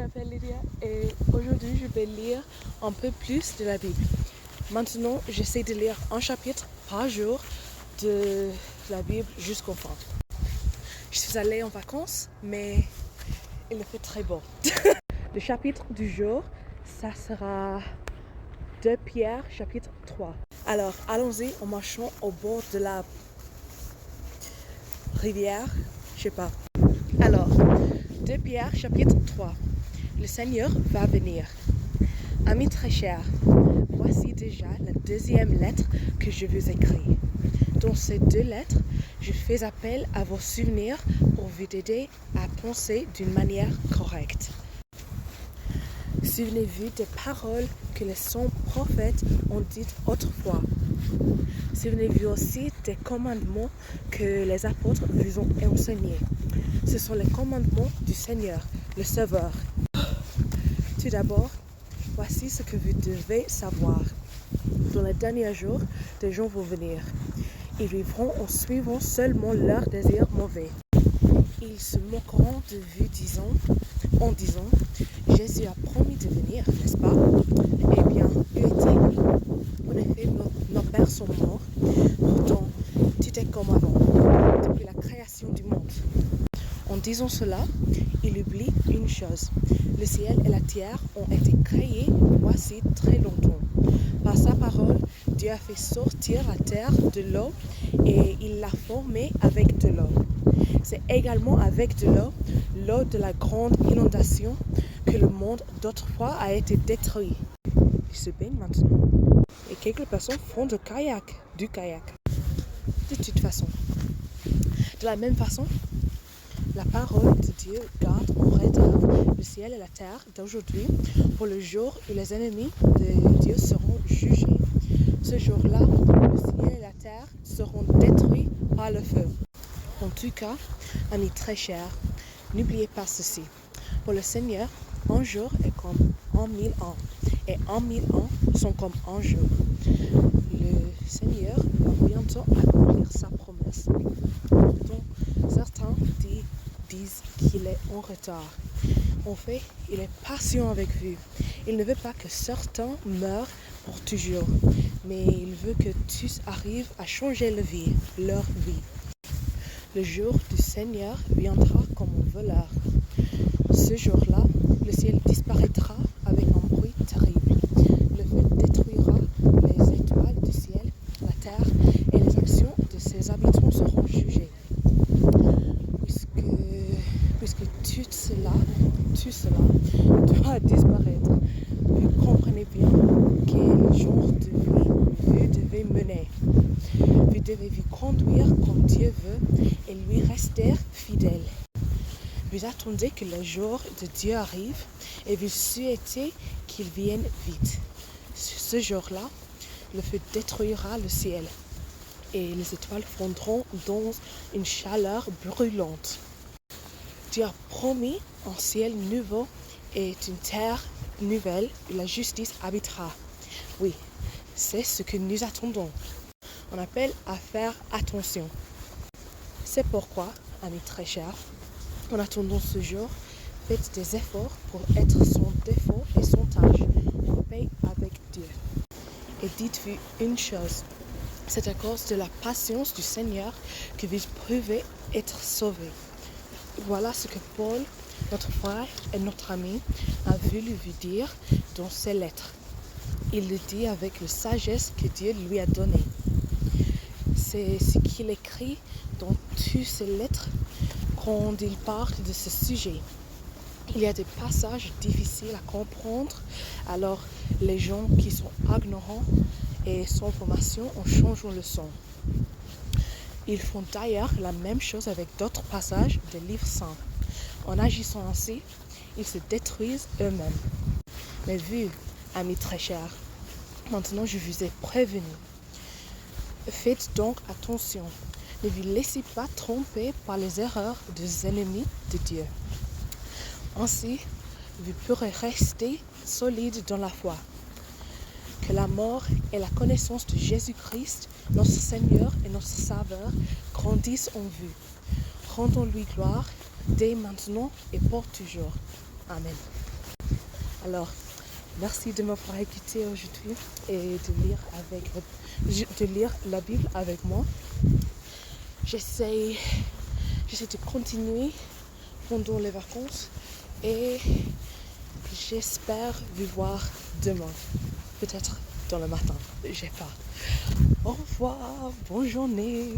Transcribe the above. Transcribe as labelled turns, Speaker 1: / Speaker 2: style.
Speaker 1: m'appelle Lydia et aujourd'hui je vais lire un peu plus de la Bible. Maintenant, j'essaie de lire un chapitre par jour de la Bible jusqu'au fin. Je suis allée en vacances, mais il fait très beau. Le chapitre du jour, ça sera 2 Pierre, chapitre 3. Alors, allons-y en marchant au bord de la rivière, je sais pas. Alors, 2 Pierre, chapitre 3. Le Seigneur va venir. Amis très chers, voici déjà la deuxième lettre que je vous écris. Dans ces 2 lettres, je fais appel à vos souvenirs pour vous aider à penser d'une manière correcte. Souvenez-vous des paroles que les saints prophètes ont dites autrefois. Souvenez-vous aussi des commandements que les apôtres vous ont enseignés. Ce sont les commandements du Seigneur, le Sauveur. Tout d'abord, voici ce que vous devez savoir. Dans les derniers jours, des gens vont venir. Ils vivront en suivant seulement leurs désirs mauvais. Ils se moqueront de vous en disant « Jésus a promis de venir, n'est-ce pas ?» Eh bien, en effet, nos pères sont morts. Pourtant, tout est comme avant, depuis la création du monde. En disant cela, il oublie une chose. Le ciel et la terre ont été créés voici très longtemps. Par sa parole, Dieu a fait sortir la terre de l'eau et il l'a formée avec de l'eau. C'est également avec de l'eau de la grande inondation, que le monde d'autrefois a été détruit. Il se baigne maintenant. Et quelques personnes font du kayak. De toute façon. De la même façon, la parole de Dieu garde en réserve le ciel et la terre d'aujourd'hui pour le jour où les ennemis de Dieu seront jugés. Ce jour-là, le ciel et la terre seront détruits par le feu. En tout cas, amis très chers, n'oubliez pas ceci. Pour le Seigneur, un jour est comme 1000 ans, et 1000 ans sont comme un jour. Le Seigneur va bientôt accomplir sa promesse. Donc, certains disent qu'il est en retard. En fait, il est patient avec vous. Il ne veut pas que certains meurent pour toujours, mais il veut que tous arrivent à changer leur vie. Le jour du Seigneur viendra comme un voleur. Ce jour-là, le ciel disparaîtra avec un bruit terrible. Le feu détruira les étoiles du ciel, la terre, et les actions de ses habitants seront jugées. Puisque tout cela doit disparaître, vous comprenez bien quel genre de vie vous devez mener. Vous devez vous conduire comme Dieu veut et lui rester fidèle. Vous attendez que le jour de Dieu arrive et vous souhaitez qu'il vienne vite. Ce jour-là, le feu détruira le ciel et les étoiles fondront dans une chaleur brûlante. Dieu a promis un ciel nouveau et une terre nouvelle où la justice habitera. Oui, c'est ce que nous attendons. On appelle à faire attention. C'est pourquoi, amis très chers, en attendant ce jour, faites des efforts pour être sans défaut et sans tâche, en paix avec Dieu. Et dites-vous une chose, c'est à cause de la patience du Seigneur que vous pouvez être sauvés. Voilà ce que Paul, notre frère et notre ami, a voulu vous dire dans ses lettres. Il le dit avec la sagesse que Dieu lui a donnée. C'est ce qu'il écrit dans toutes ses lettres quand il parle de ce sujet. Il y a des passages difficiles à comprendre, alors les gens qui sont ignorants et sans formation en changeant le son. Ils font d'ailleurs la même chose avec d'autres passages des livres saints. En agissant ainsi, ils se détruisent eux-mêmes. Mais vous, amis très chers, maintenant je vous ai prévenu. Faites donc attention. Ne vous laissez pas tromper par les erreurs des ennemis de Dieu. Ainsi, vous pourrez rester solide dans la foi. Que la mort et la connaissance de Jésus-Christ, notre Seigneur et notre Sauveur, grandissent en vous. Rendons-lui gloire dès maintenant et pour toujours. Amen. Alors, merci de m'avoir écouté aujourd'hui et de lire la Bible avec moi. J'essaie de continuer pendant les vacances et j'espère vous voir demain, peut-être dans le matin, j'ai pas. Au revoir, bonne journée.